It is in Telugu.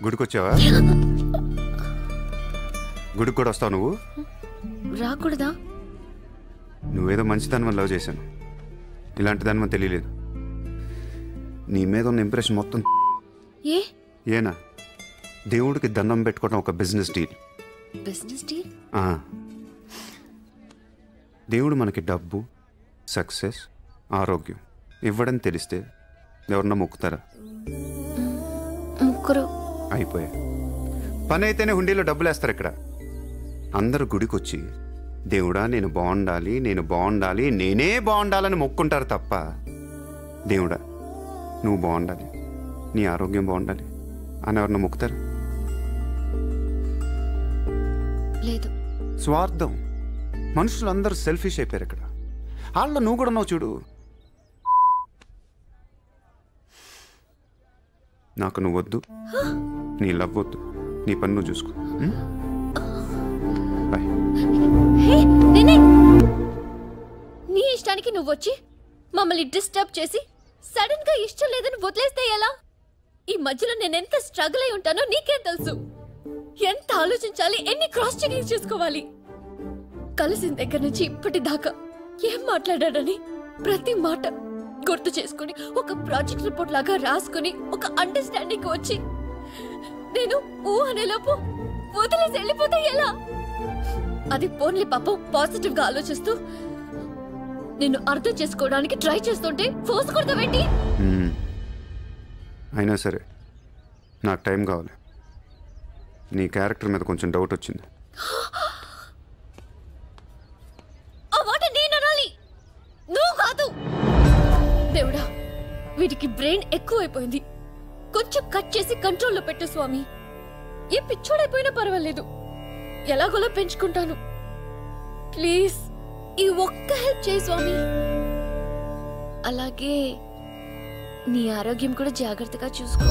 గుడికొచ్చావా? గుడికి కూడా వస్తావు నువ్వు? రాకూడదా? నువ్వేదో మంచిదానివని లవ్ చేశాను, ఇలాంటి దానివని తెలియలేదు. నీ మీద ఉన్న ఇంప్రెషన్ మొత్తం ఏనా? దేవుడికి దండం పెట్టుకోవడం ఒక బిజినెస్ డీల్. Business deal? దేవుడు మనకి డబ్బు, సక్సెస్, ఆరోగ్యం ఇవ్వడం తెలిస్తే ఎవరన్నా మొక్కుతారా? ముగ్గురు అయిపోయా. పని అయితేనే హుండీలో డబ్బులు వేస్తారు. ఇక్కడ అందరు గుడికి వచ్చి దేవుడా నేను బాగుండాలి, నేను బాగుండాలి, నేనే బాగుండాలని మొక్కుంటారు తప్ప దేవుడా నువ్వు బాగుండాలి, నీ ఆరోగ్యం బాగుండాలి అని ఎవరన్నా మొక్కుతారు? లేదు. స్వార్థం. మనుషులందరూ సెల్ఫిష్ అయిపోయారు ఇక్కడ. వాళ్ళ నువ్వు కూడా ఉన్నావు చూడు. నాకు నువ్వు వద్దు, నీ లవ్ వద్దు, నీ పని నువ్వు చూసుకో. బాయ్. నీ ఇష్టానికి నువ్వు వచ్చి మమ్మల్ని డిస్టర్బ్ చేసి సడన్ గా ఇష్టం లేదని వదిలేస్తే ఎలా? ఈ మధ్యలో నేను ఎంత స్ట్రగుల్ అయి ఉంటానో నీకేం తెలుసు. ఎంత ఆలోచించాలి, ఎన్ని క్రాస్ చెకింగ్ చేసుకోవాలి. కలిసిన దగ్గర నుంచి ఇప్పటిదాకా ఏం మాట్లాడాడని ప్రతి మాట గుర్తు చేసుకుని ఒక ప్రాజెక్ట్ రిపోర్ట్ లాగా రాసుకుని ఒక అండర్స్టాండింగ్ వచ్చి నేను ఊ అనేలోపు వదిలేసి వెళ్ళిపోతే ఎలా? అది పోన్లీ పాపం పాజిటివ్ గా ఆలోచిస్తూ నిన్ను అర్థం చేసుకోవడానికి ట్రై చేస్తుంటే ఫోర్స్ కొడతావేంటి? అయినా సరే నాకు టైం కావాలి. నీ క్యారెక్టర్ మీద కొంచెం డౌట్ వచ్చింది. ఆ మాట నేను అనాలి, నువ్వు కాదు. దేవుడా, వీటికి బ్రెయిన్ ఎక్కువైపోయింది. కొంచెం కట్ చేసి కంట్రోల్లో పెట్టు స్వామి. ఏ పిచ్చోడైపోయినా పర్వాలేదు, ఎలాగోలా పెంచుకుంటాను. ప్లీజ్ ఈ ఒక్క హెల్ప్ చేయి స్వామి. అలాగే నీ ఆరోగ్యం కూడా జాగ్రత్తగా చూసుకో.